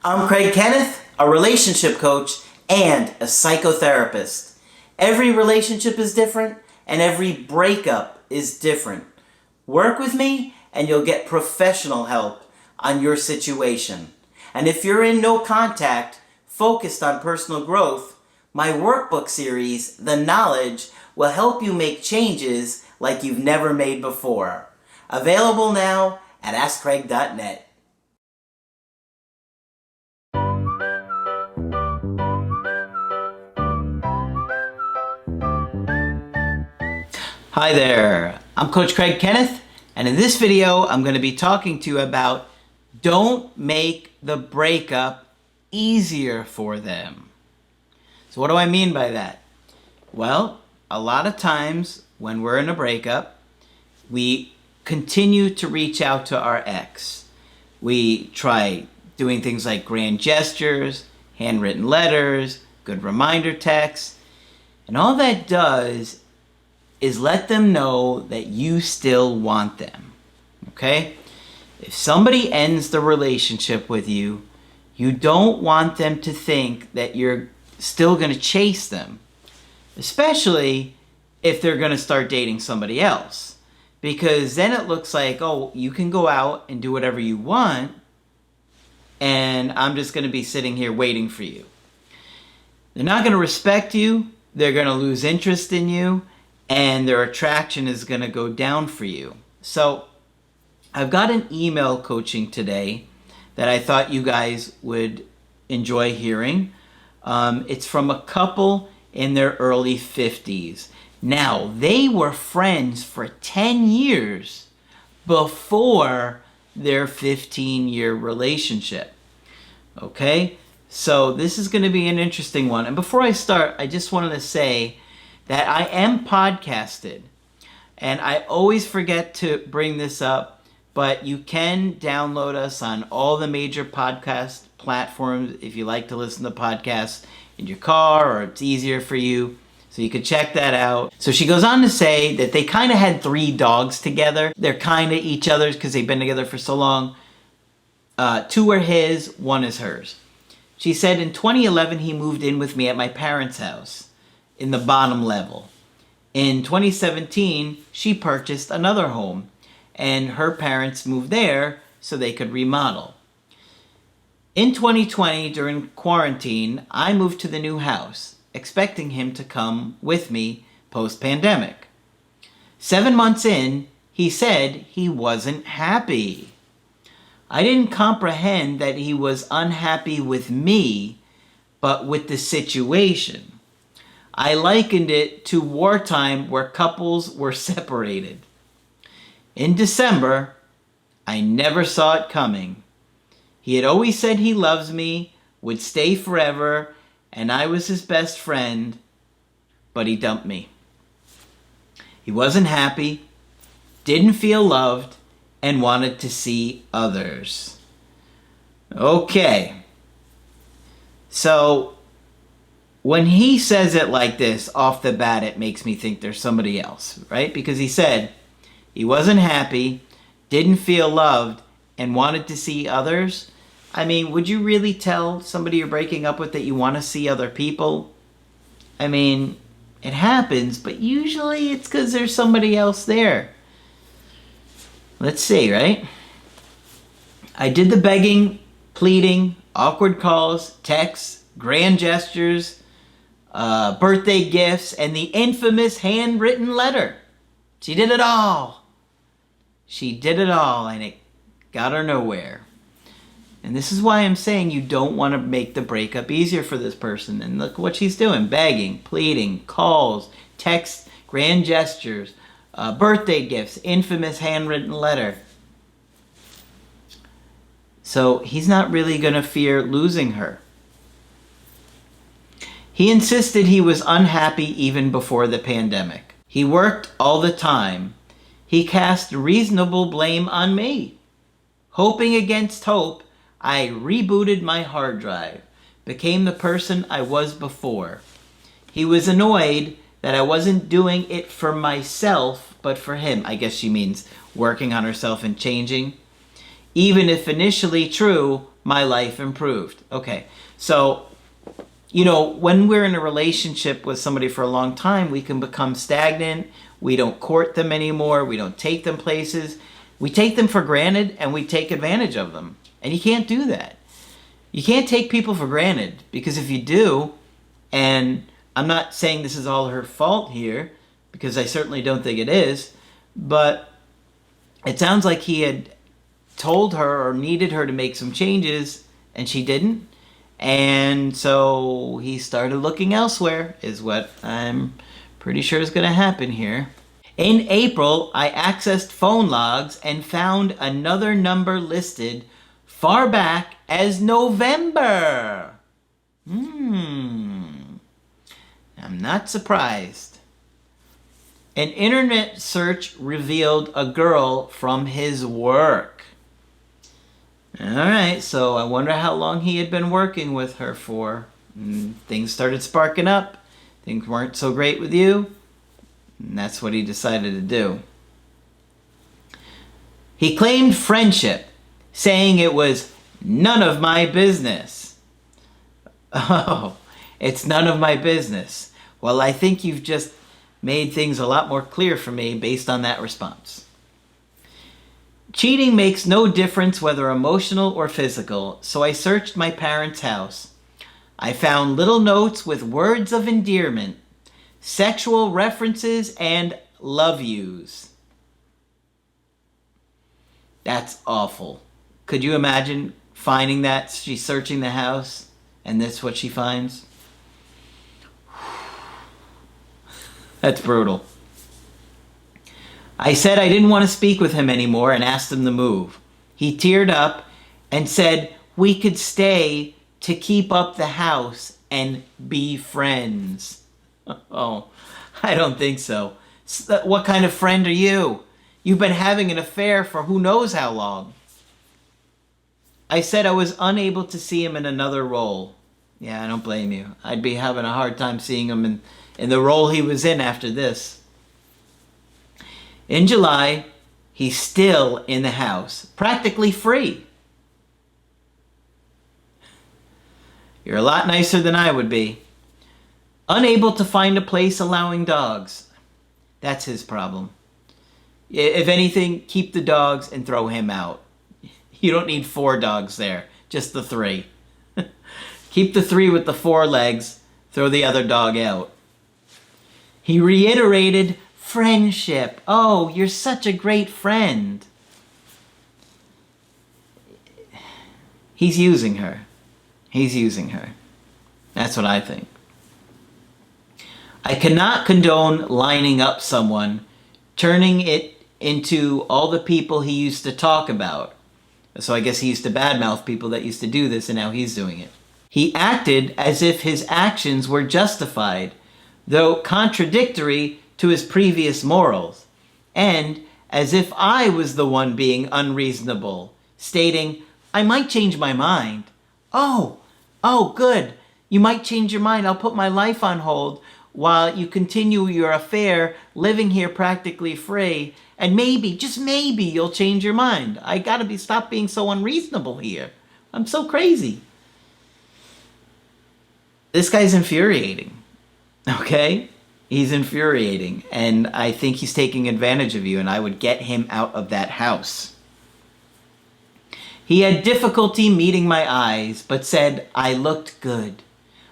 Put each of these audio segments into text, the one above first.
I'm Craig Kenneth, a relationship coach and a psychotherapist. Every relationship is different and every breakup is different. Work with me and you'll get professional help on your situation. And if you're in no contact, focused on personal growth, my workbook series, The Knowledge, will help you make changes like you've never made before. Available now at AskCraig.net. Hi there, I'm Coach Craig Kenneth, and in this video I'm going to be talking to you about don't make the breakup easier for them. So what do I mean by that? Well, a lot of times when we're in a breakup, we continue to reach out to our ex. We try doing things like grand gestures, handwritten letters, good reminder texts, and all that does is let them know that you still want them, okay? If somebody ends the relationship with you, you don't want them to think that you're still gonna chase them, especially if they're gonna start dating somebody else. Because then it looks like, oh, you can go out and do whatever you want, and I'm just gonna be sitting here waiting for you. They're not gonna respect you, they're gonna lose interest in you, and their attraction is going to go down for you. So I've got an email coaching today that I thought you guys would enjoy hearing. It's from a couple in their early 50s. Now, they were friends for 10 years before their 15-year relationship. Okay? So this is going to be an interesting one. And before I start, I just wanted to say that I am podcasted, and I always forget to bring this up, but you can download us on all the major podcast platforms if you like to listen to podcasts in your car or it's easier for you, so you could check that out. So she goes on to say that they kind of had 3 dogs together. They're kind of each other's because they've been together for so long. 2 are his, 1 is hers. She said in 2011 he moved in with me at my parents' house in the bottom level. In 2017, she purchased another home, and her parents moved there so they could remodel. In 2020, during quarantine, I moved to the new house, expecting him to come with me post-pandemic. 7 months in, he said he wasn't happy. I didn't comprehend that he was unhappy with me, but with the situation. I likened it to wartime where couples were separated. In December, I never saw it coming. He had always said he loves me, would stay forever, and I was his best friend, but he dumped me. He wasn't happy, didn't feel loved, and wanted to see others. Okay. So when he says it like this, off the bat, it makes me think there's somebody else, right? Because he said he wasn't happy, didn't feel loved, and wanted to see others. I mean, would you really tell somebody you're breaking up with that you want to see other people? I mean, it happens, but usually it's because there's somebody else there. Let's see, right? I did the begging, pleading, awkward calls, texts, grand gestures, birthday gifts, and the infamous handwritten letter. She did it all. She did it all, and it got her nowhere. And this is why I'm saying you don't want to make the breakup easier for this person. And look what she's doing. Begging, pleading, calls, texts, grand gestures, birthday gifts, infamous handwritten letter. So he's not really going to fear losing her. He insisted he was unhappy even before the pandemic. He worked all the time. He cast reasonable blame on me. Hoping against hope, I rebooted my hard drive, became the person I was before. He was annoyed that I wasn't doing it for myself, but for him. I guess she means working on herself and changing. Even if initially true, my life improved. Okay, so, when we're in a relationship with somebody for a long time, we can become stagnant. We don't court them anymore. We don't take them places. We take them for granted and we take advantage of them. And you can't do that. You can't take people for granted, because if you do, and I'm not saying this is all her fault here, because I certainly don't think it is, but it sounds like he had told her or needed her to make some changes and she didn't. And so he started looking elsewhere, is what I'm pretty sure is going to happen here. In April, I accessed phone logs and found another number listed far back as November. I'm not surprised. An internet search revealed a girl from his work. Alright, so I wonder how long he had been working with her for. Things started sparking up. Things weren't so great with you. And that's what he decided to do. He claimed friendship, saying it was none of my business. Oh, it's none of my business. Well, I think you've just made things a lot more clear for me based on that response. Cheating makes no difference whether emotional or physical, so I searched my parents' house. I found little notes with words of endearment, sexual references, and love yous. That's awful. Could you imagine finding that? She's searching the house, and that's what she finds? That's brutal. I said I didn't want to speak with him anymore and asked him to move. He teared up and said we could stay to keep up the house and be friends. Oh, I don't think so. What kind of friend are you? You've been having an affair for who knows how long. I said I was unable to see him in another role. Yeah, I don't blame you. I'd be having a hard time seeing him in the role he was in after this. In July, he's still in the house, practically free. You're a lot nicer than I would be. Unable to find a place allowing dogs. That's his problem. If anything, keep the dogs and throw him out. You don't need 4 dogs there, just the 3. Keep the 3 with the 4 legs, throw the other dog out. He reiterated friendship. Oh, you're such a great friend. He's using her. He's using her. That's what I think. I cannot condone lining up someone, turning it into all the people he used to talk about. So I guess he used to badmouth people that used to do this, and now he's doing it. He acted as if his actions were justified, though contradictory to his previous morals, and as if I was the one being unreasonable, stating, I might change my mind. Oh, good. You might change your mind. I'll put my life on hold while you continue your affair, living here practically free, and maybe, just maybe, you'll change your mind. I gotta stop being so unreasonable here. I'm so crazy. This guy's infuriating, okay? He's infuriating, and I think he's taking advantage of you, and I would get him out of that house. He had difficulty meeting my eyes, but said I looked good.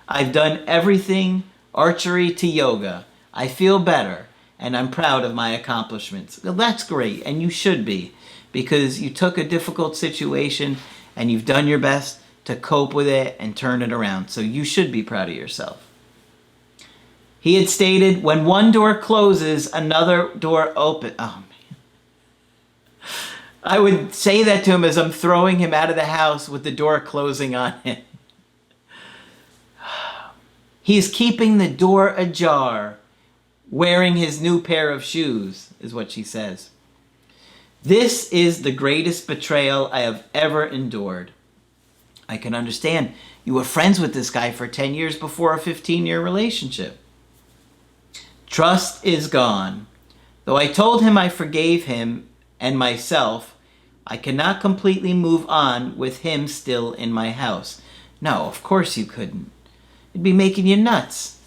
I've done everything, archery to yoga. I feel better, and I'm proud of my accomplishments. Well, that's great, and you should be, because you took a difficult situation, and you've done your best to cope with it and turn it around, so you should be proud of yourself. He had stated, when one door closes, another door opens. Oh, man. I would say that to him as I'm throwing him out of the house with the door closing on him. He's keeping the door ajar, wearing his new pair of shoes, is what she says. This is the greatest betrayal I have ever endured. I can understand. You were friends with this guy for 10 years before a 15-year relationship. Trust is gone. Though I told him I forgave him and myself, I cannot completely move on with him still in my house. No, of course you couldn't. It'd be making you nuts.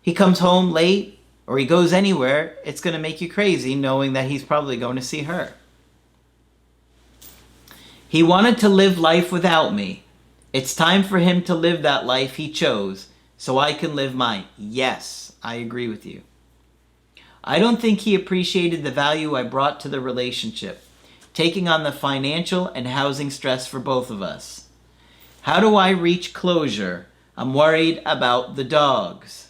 He comes home late or he goes anywhere, it's going to make you crazy knowing that he's probably going to see her. He wanted to live life without me. It's time for him to live that life he chose so I can live mine. Yes, I agree with you. I don't think he appreciated the value I brought to the relationship, taking on the financial and housing stress for both of us. How do I reach closure? I'm worried about the dogs.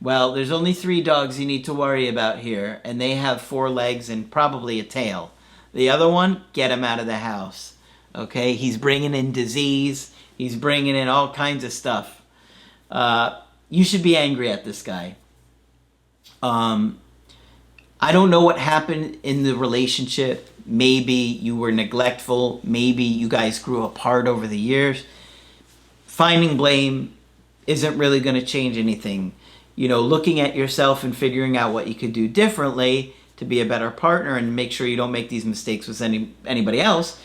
Well, there's only 3 dogs you need to worry about here, and they have 4 legs and probably a tail. The other one, get him out of the house. Okay, he's bringing in disease. He's bringing in all kinds of stuff. You should be angry at this guy. I don't know what happened in the relationship. Maybe you were neglectful. Maybe you guys grew apart over the years. Finding blame isn't really going to change anything. You know, looking at yourself and figuring out what you could do differently to be a better partner and make sure you don't make these mistakes with anybody else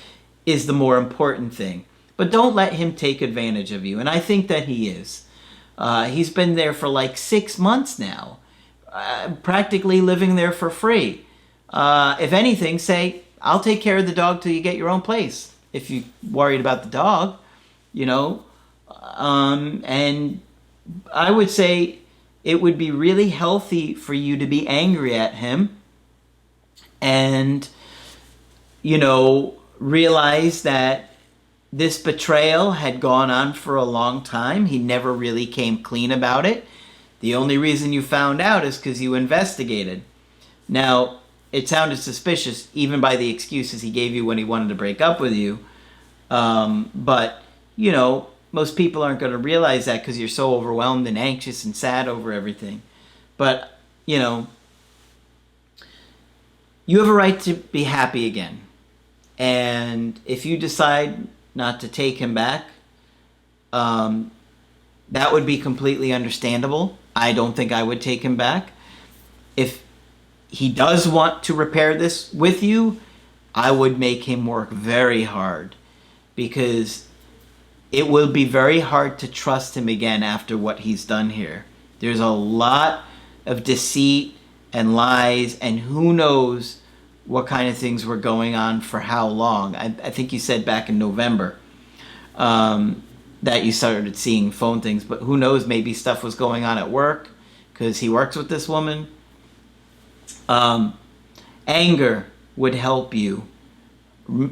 is the more important thing. But don't let him take advantage of you. And I think that he is. He's been there for like 6 months now, practically living there for free. If anything, say, I'll take care of the dog till you get your own place. If you're worried about the dog, you know. And I would say it would be really healthy for you to be angry at him and, you know, realize that this betrayal had gone on for a long time. He never really came clean about it. The only reason you found out is because you investigated. Now, it sounded suspicious even by the excuses he gave you when he wanted to break up with you. But, you know, most people aren't going to realize that because you're so overwhelmed and anxious and sad over everything. But, you know, you have a right to be happy again. And if you decide not to take him back, that would be completely understandable. I don't think I would take him back. If he does want to repair this with you, I would make him work very hard, because it will be very hard to trust him again after what he's done here. There's a lot of deceit and lies, and who knows what kind of things were going on for how long. I think you said back in November that you started seeing phone things, but who knows, maybe stuff was going on at work because he works with this woman. Anger would help you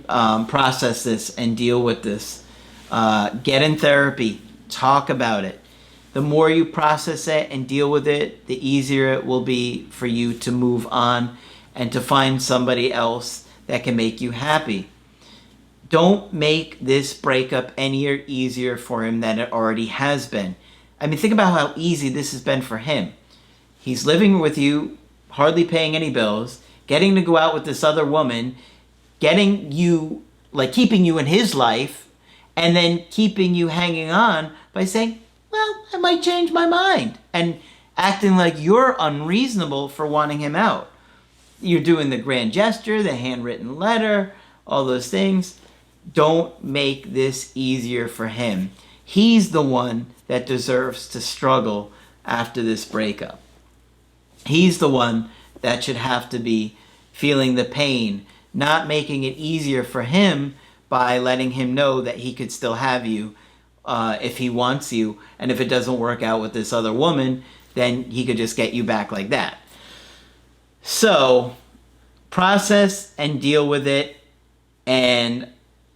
process this and deal with this. Get in therapy, talk about it. The more you process it and deal with it, the easier it will be for you to move on and to find somebody else that can make you happy. Don't make this breakup any easier for him than it already has been. I mean, think about how easy this has been for him. He's living with you, hardly paying any bills, getting to go out with this other woman, getting you, like keeping you in his life, and then keeping you hanging on by saying, well, I might change my mind, and acting like you're unreasonable for wanting him out. You're doing the grand gesture, the handwritten letter, all those things. Don't make this easier for him. He's the one that deserves to struggle after this breakup. He's the one that should have to be feeling the pain, not making it easier for him by letting him know that he could still have you if he wants you. And if it doesn't work out with this other woman, then he could just get you back like that. So, process and deal with it, and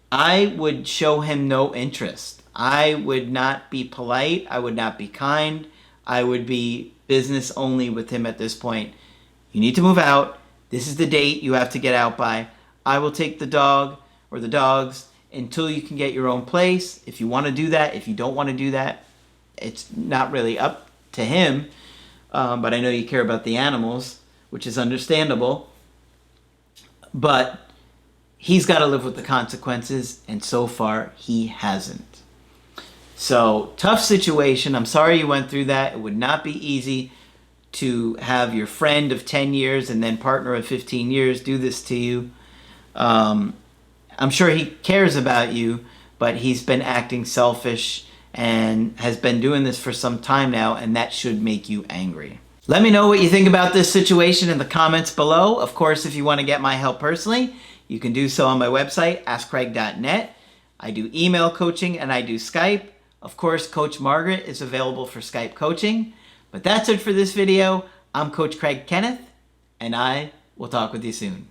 I would show him no interest. I would not be polite. I would not be kind. I would be business only with him at this point. You need to move out. This is the date you have to get out by. I will take the dog or the dogs until you can get your own place. If you want to do that, if you don't want to do that, it's not really up to him. But I know you care about the animals, which is understandable. But he's got to live with the consequences, and so far he hasn't. So, tough situation. I'm sorry you went through that. It would not be easy to have your friend of 10 years and then partner of 15 years do this to you. I'm sure he cares about you, but he's been acting selfish and has been doing this for some time now, and that should make you angry. Let me know what you think about this situation in the comments below. Of course, if you want to get my help personally, you can do so on my website, askcraig.net. I do email coaching and I do Skype. Of course, Coach Margaret is available for Skype coaching. But that's it for this video. I'm Coach Craig Kenneth, and I will talk with you soon.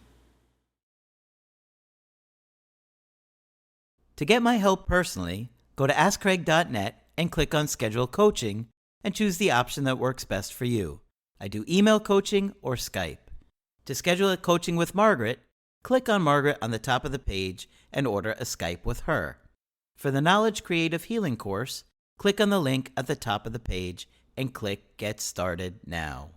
To get my help personally, go to askcraig.net and click on Schedule Coaching and choose the option that works best for you. I do email coaching or Skype. To schedule a coaching with Margaret, click on Margaret on the top of the page and order a Skype with her. For the Knowledge Creative Healing course, click on the link at the top of the page and click Get Started Now.